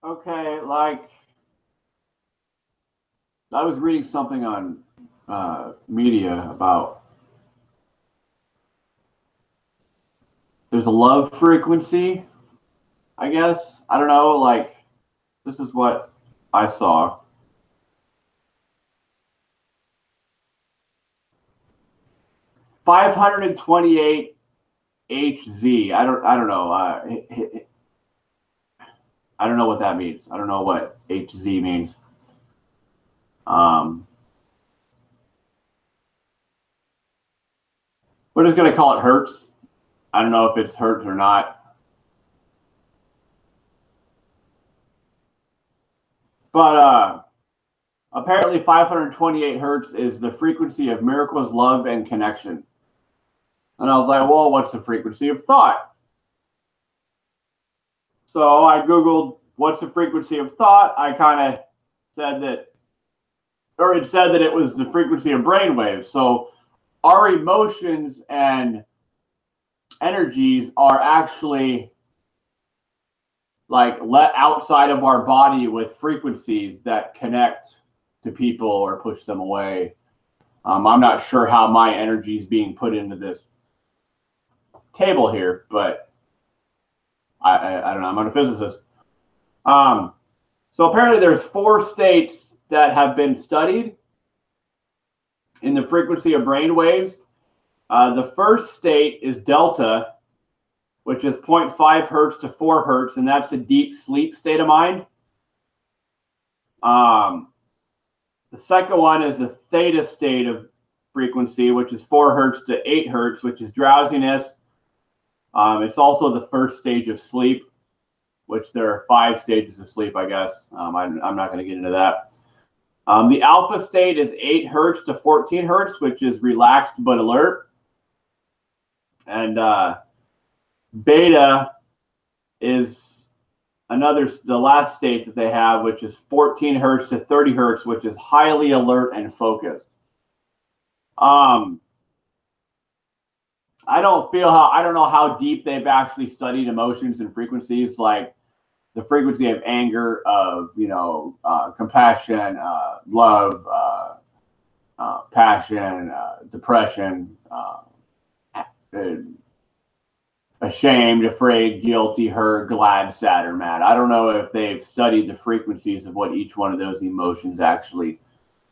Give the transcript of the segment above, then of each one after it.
Okay, like I was reading something on media about there's a love frequency, I guess. I don't know, like this is what I saw. 528 HZ. I don't know. I don't know what that means. I don't know what HZ means. Um, we're just gonna call it hertz. I don't know if it's hertz or not. But apparently 528 hertz is the frequency of miracles, love, and connection. And I was like, well, what's the frequency of thought? So I Googled what's the frequency of thought. I kind of said that, or it said that it was the frequency of brainwaves. So our emotions and energies are actually like let outside of our body with frequencies that connect to people or push them away. I'm not sure how my energy is being put into this table here, but I don't know. I'm not a physicist. So apparently there's 4 states that have been studied in the frequency of brain waves. The first state is delta, which is 0.5 hertz to 4 hertz, and that's a deep sleep state of mind. The second one is the theta state of frequency, which is 4 hertz to 8 hertz, which is drowsiness. It's also the first stage of sleep, which there are 5 stages of sleep, I guess. I'm not going to get into that. The alpha state is 8 hertz to 14 hertz, which is relaxed but alert. And beta is the last state that they have, which is 14 hertz to 30 hertz, which is highly alert and focused. I don't know how deep they've actually studied emotions and frequencies, like the frequency of anger, of compassion, love, passion, depression, ashamed, afraid, guilty, hurt, glad, sad, or mad. I don't know if they've studied the frequencies of what each one of those emotions actually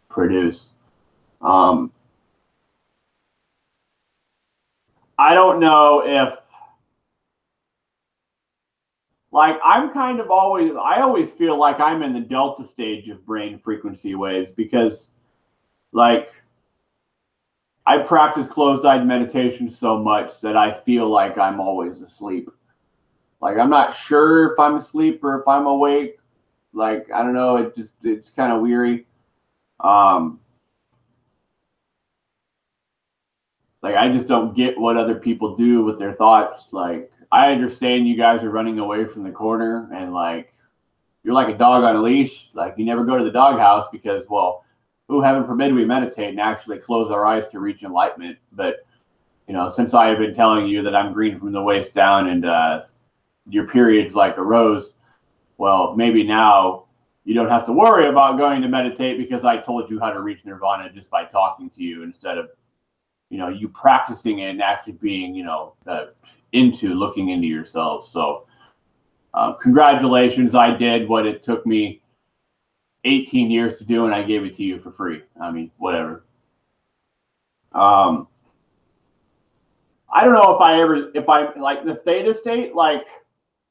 produce. I don't know if, like, I always feel like I'm in the delta stage of brain frequency waves because, like, I practice closed-eyed meditation so much that I feel like I'm always asleep. Like, I'm not sure if I'm asleep or if I'm awake. Like, I don't know. It's kind of weary. Like, I just don't get what other people do with their thoughts. Like, I understand you guys are running away from the corner and, like, you're like a dog on a leash. Like, you never go to the doghouse because, well, who heaven forbid we meditate and actually close our eyes to reach enlightenment. But, since I have been telling you that I'm green from the waist down and your period's like a rose, well, maybe now you don't have to worry about going to meditate because I told you how to reach nirvana just by talking to you instead of, you practicing it and actually being, into looking into yourself. So congratulations. I did what it took me 18 years to do, and I gave it to you for free. I mean, whatever. I don't know if I like the theta state, like,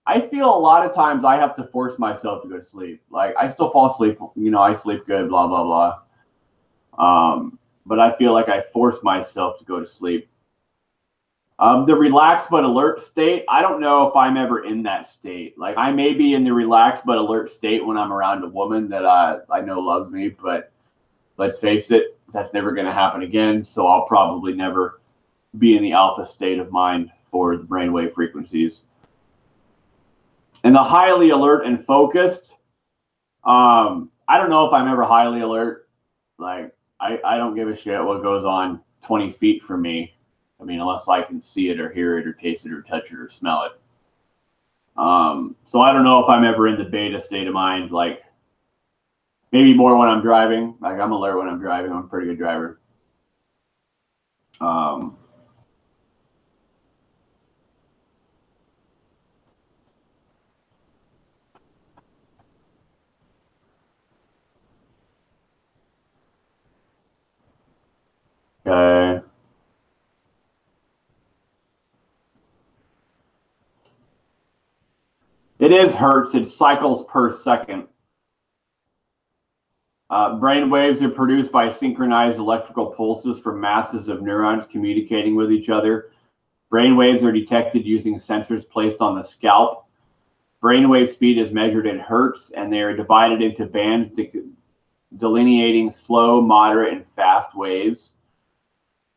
I feel a lot of times I have to force myself to go to sleep. Like, I still fall asleep, I sleep good, blah, blah, blah. But I feel like I force myself to go to sleep. The relaxed but alert state, I don't know if I'm ever in that state. Like, I may be in the relaxed but alert state when I'm around a woman that I know loves me, but let's face it, that's never going to happen again. So I'll probably never be in the alpha state of mind for the brainwave frequencies. And the highly alert and focused, I don't know if I'm ever highly alert. Like, I don't give a shit what goes on 20 feet from me. I mean, unless I can see it or hear it or taste it or touch it or smell it. So I don't know if I'm ever in the beta state of mind, like maybe more when I'm driving. Like I'm alert when I'm driving. I'm a pretty good driver. Okay. It is hertz. It's cycles per second. Brain waves are produced by synchronized electrical pulses from masses of neurons communicating with each other. Brain waves are detected using sensors placed on the scalp. Brainwave speed is measured in hertz, and they are divided into bands delineating slow, moderate, and fast waves.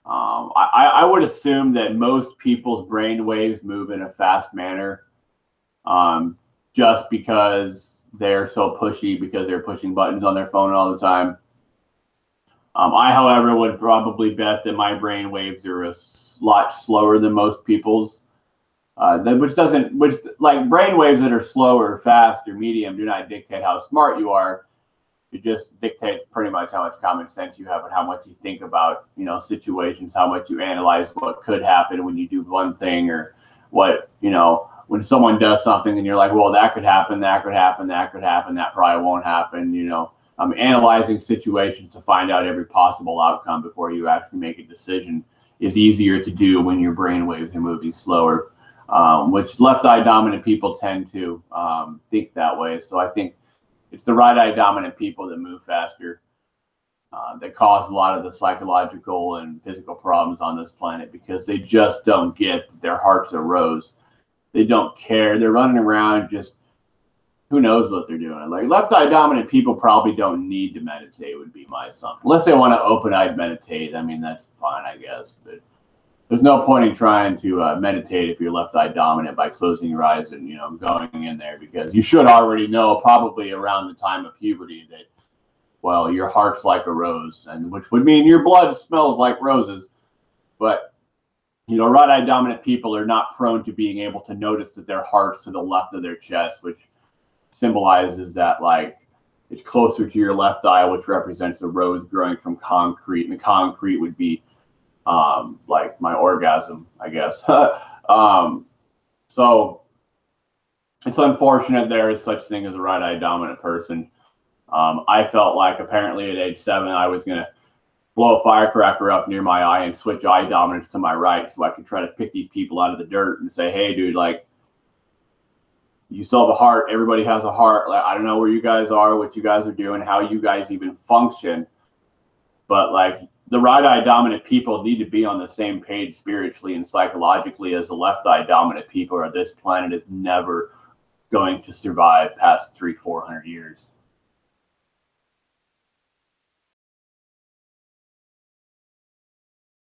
I would assume that most people's brain waves move in a fast manner, just because they're so pushy, because they're pushing buttons on their phone all the time. I, however, would probably bet that my brain waves are a lot slower than most people's. Which like brain waves that are slow or fast or medium do not dictate how smart you are. It just dictates pretty much how much common sense you have and how much you think about, you know, situations, how much you analyze what could happen when you do one thing, or what, you know, when someone does something and you're like, well, that could happen, that could happen, that could happen, that probably won't happen, you know. Analyzing situations to find out every possible outcome before you actually make a decision is easier to do when your brain waves are moving slower, which left eye dominant people tend to think that way. So I think it's the right eye dominant people that move faster, that cause a lot of the psychological and physical problems on this planet, because they just don't get that their hearts are rose. They don't care. They're running around just, who knows what they're doing. Like left eye dominant people probably don't need to meditate, would be my assumption. Unless they want to open eyed meditate. I mean, that's fine, I guess. But there's no point in trying to meditate if you're left eye dominant by closing your eyes and, you know, going in there, because you should already know probably around the time of puberty that, well, your heart's like a rose, and which would mean your blood smells like roses. But, you know, right eye dominant people are not prone to being able to notice that their heart's to the left of their chest, which symbolizes that, like, it's closer to your left eye, which represents a rose growing from concrete, and the concrete would be like my orgasm, I guess. So it's unfortunate there is such thing as a right eye dominant person. I felt like apparently at age 7 I was going to blow a firecracker up near my eye and switch eye dominance to my right, so I could try to pick these people out of the dirt and say, hey, dude, like, you still have a heart. Everybody has a heart. Like, I don't know where you guys are, what you guys are doing, how you guys even function, but like, the right eye dominant people need to be on the same page spiritually and psychologically as the left eye dominant people, or this planet is never going to survive past 300-400 years.